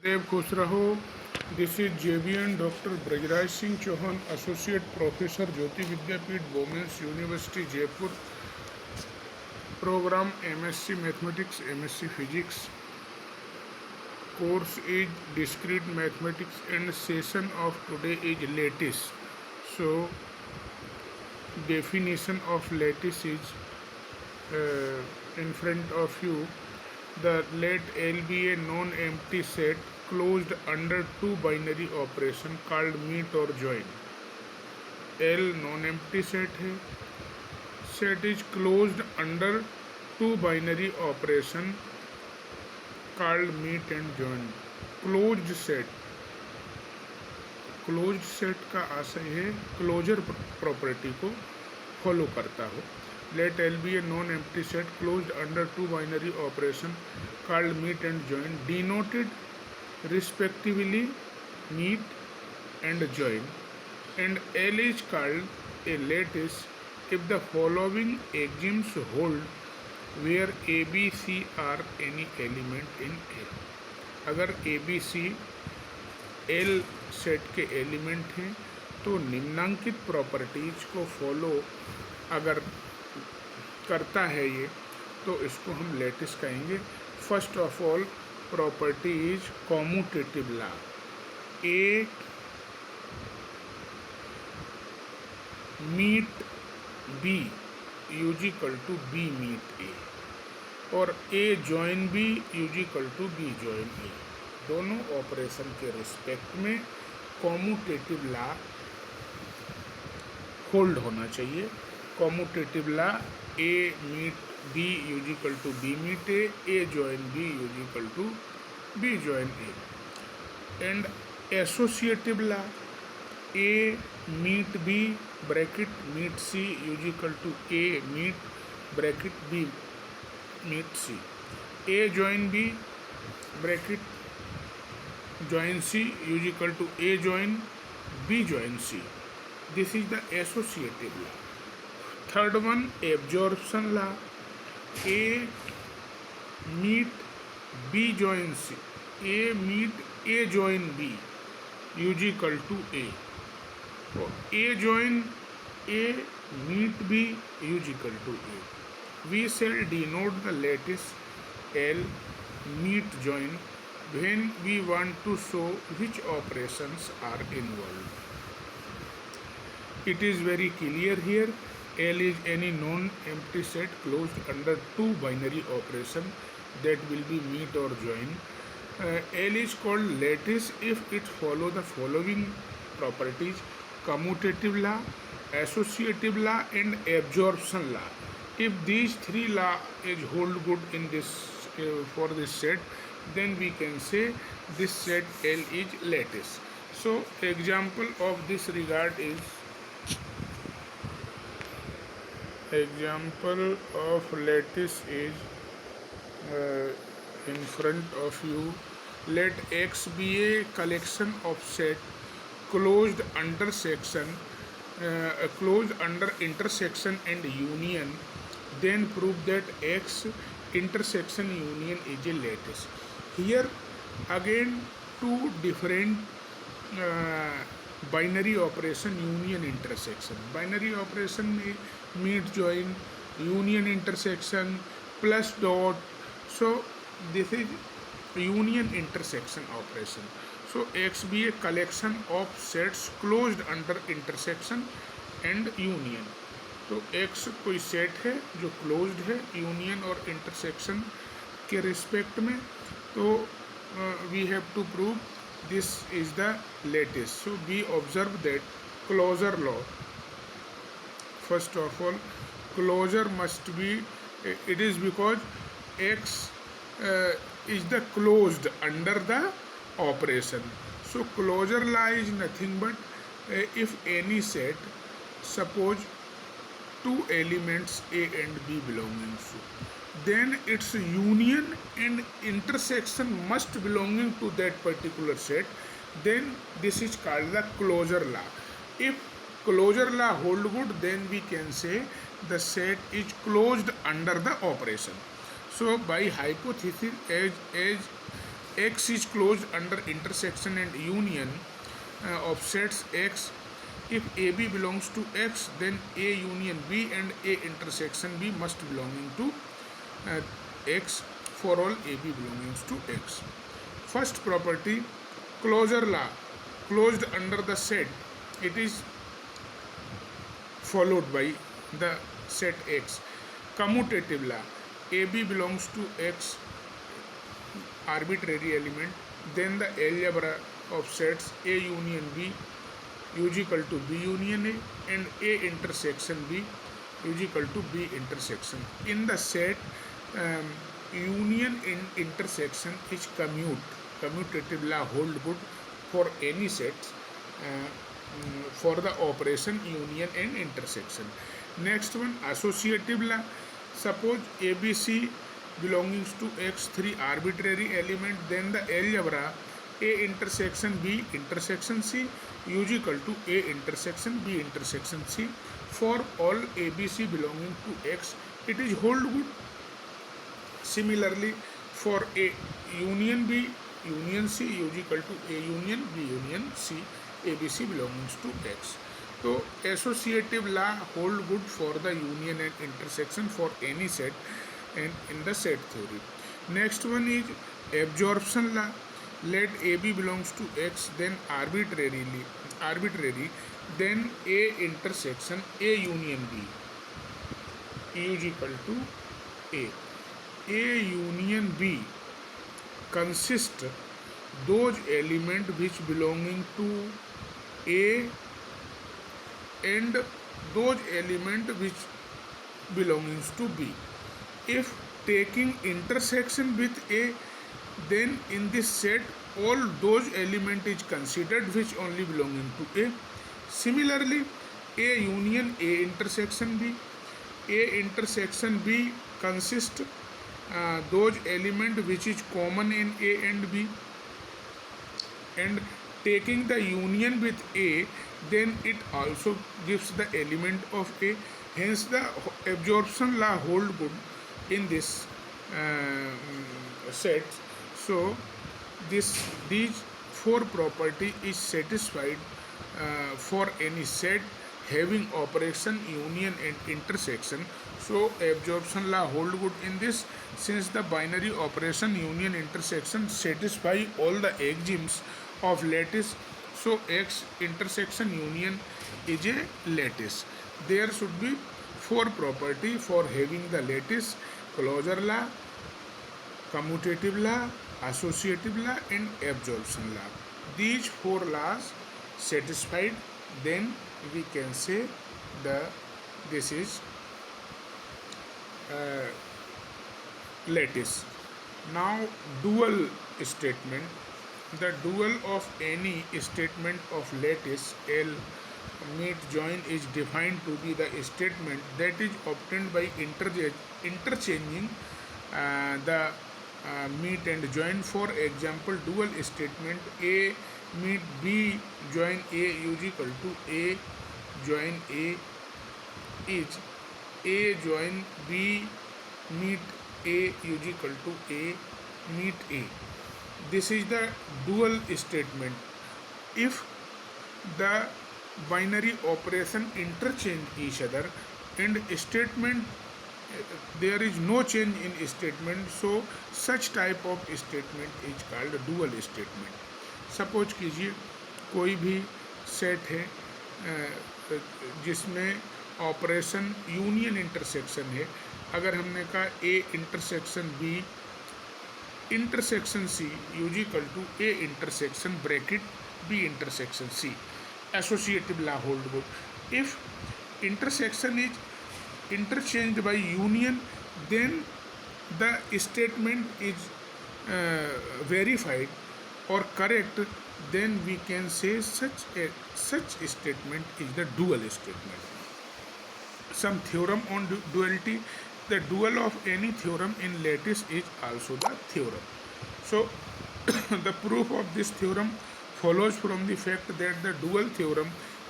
देव खुश रहो. This is JBN doctor Brajraj Singh Chauhan, associate professor, Jyoti Vidyapeeth, women's university Jaipur. Programme MSc mathematics, MSc physics. Course is discrete mathematics and session of today is lattice. So definition of lattice is in front of you. The let L be a non-empty set closed under two binary operation called meet or join. L non-empty set है. Set is closed under two binary operation called meet and join. Closed set. Closed set का आशय है closure property को follow करता हो. Let L be a non empty set closed under two binary operation called meet and join, denoted respectively meet and join, and L is called a lattice if the following axioms hold where A B C are any element in L. अगर A B C L set के element हैं तो निम्नांकित properties को follow अगर करता है ये, तो इसको हम लेटिस कहेंगे. First of all properties commutative law. A meet B is equal to B meet A, और A join B is equal to B join A. दोनों ऑपरेशन के रिस्पेक्ट में कॉम्यूटेटिव लॉ होल्ड होना चाहिए. Commutative law A meet B is equal to B meet A join B is equal to B join A. And associative law A meet B bracket meet C is equal to A meet bracket B meet C. A join B bracket join C is equal to A join B join C. This is the associative law. Third one, absorption law. A meet B join C. A meet A join B is equal to A. So A join A meet B is equal to A. We shall denote the lattice L meet join when we want to show which operations are involved. It is very clear here. L is any non-empty set closed under two binary operation that will be meet or join. L is called lattice if it follow the following properties: commutative law, associative law, and absorption law. If these three law is hold good in this for this set, then we can say this set L is lattice. So example of this regard is, example of lattice is in front of you. Let X be a collection of set closed under section closed under intersection and union. Then prove that X intersection union is a lattice. Here again two different binary operation, union intersection. Binary operation में meet join, union intersection, plus dot. So this is union intersection operation. So X be a collection of sets closed under intersection and union. तो X कोई set है जो closed है union और intersection के respect में. तो we have to prove this is the lattice. So we observe that closure law. First of all closure must be, it is because X is the closed under the operation. So closure law is nothing but if any set, suppose two elements A and B belonging to, then its union and intersection must belonging to that particular set, then this is called the closure law. If closure law hold good, then we can say the set is closed under the operation. So by hypothesis, as X is closed under intersection and union of sets X. If AB belongs to X, then A union B and A intersection B must belonging to X for all AB belongings to X. First property, closure law. Closed under the set, it is followed by the set X. Commutative law. AB belongs to X, arbitrary element, then the algebra of sets A union B is equal to B union A and A intersection B is equal to B intersection. In the set, union and intersection is commutative law hold good for any sets for the operation union and intersection. Next one, associative law. Suppose ABC belongs to X, three arbitrary element, then the algebra A intersection B intersection C is equal to A intersection B intersection C. For all ABC belonging to X, it is hold good. Similarly, for A union B union C is equal to A union B union C, ABC belongs to X. So associative law hold good for the union and intersection for any set and in the set theory. Next one is absorption law. Let AB belongs to X, then arbitrary, then A intersection A union B is equal to A. A union B consists those element which belonging to A and those element which belongs to B. If taking intersection with A, then in this set all those element is considered which only belonging to A. Similarly, A union A intersection B, A intersection B consists those element which is common in A and B, and taking the union with A, then it also gives the element of A. Hence the absorption law hold good in this set. So these four property is satisfied for any set having operation union and intersection. So absorption law hold good in this, since the binary operation union intersection satisfy all the axioms of lattice. So X intersection union is a lattice. There should be four property for having the lattice: closure law, commutative law, associative law and absorption law. These four laws satisfied, then we can say this is lattice. Now dual statement. The dual of any statement of lattice L meet join is defined to be the statement that is obtained by interchanging the meet and join. For example, dual statement A meet B join A is equal to A join A is A join B meet A is equal to A meet A. This is the dual statement. If the binary operation interchange each other and statement there is no change in statement, so such type of statement is called dual statement. Suppose कीजिए कोई भी set है जिसमें operation union intersection है. अगर हमने कहा A intersection B intersection C is equal to A intersection bracket B intersection C. Associative law hold good. If intersection is interchanged by union, then the statement is verified or correct, then we can say such statement is the dual statement. Some theorem on duality. The dual of any theorem in lattice is also the theorem. So the proof of this theorem follows from the fact that the dual theorem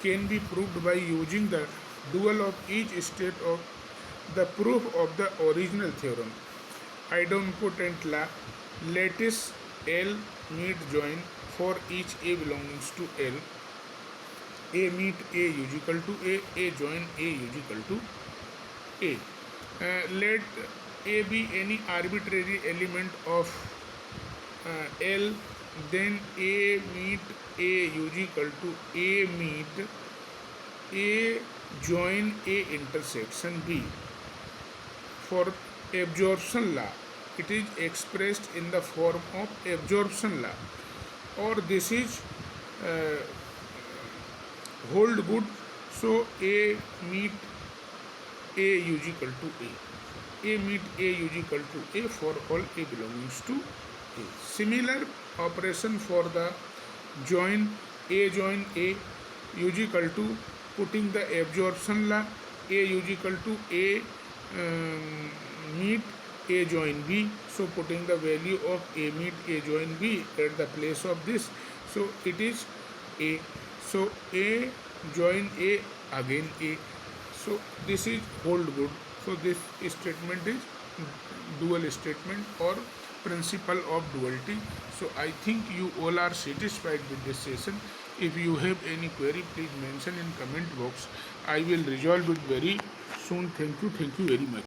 can be proved by using the dual of each state of the proof of the original theorem. Idempotent law. Lattice L meet join for each A belongs to L. A meet A is equal to A join A is equal to A. Let A be any arbitrary element of L, then A meet A is equal to A meet A join A intersection B. For absorption law, it is expressed in the form of absorption law, or this is uh, hold good. So A meet A is equal to A. A meet A is equal to A for all A belongs to A. Similar operation for the join A is equal to putting the absorption law. A is equal to A meet A join B. So putting the value of A meet A join B at the place of this. So it is A. So A join A again A. So this is hold good. So this statement is dual statement or principle of duality. So I think you all are satisfied with this session. If you have any query, please mention in comment box. I will resolve it very soon. Thank you very much.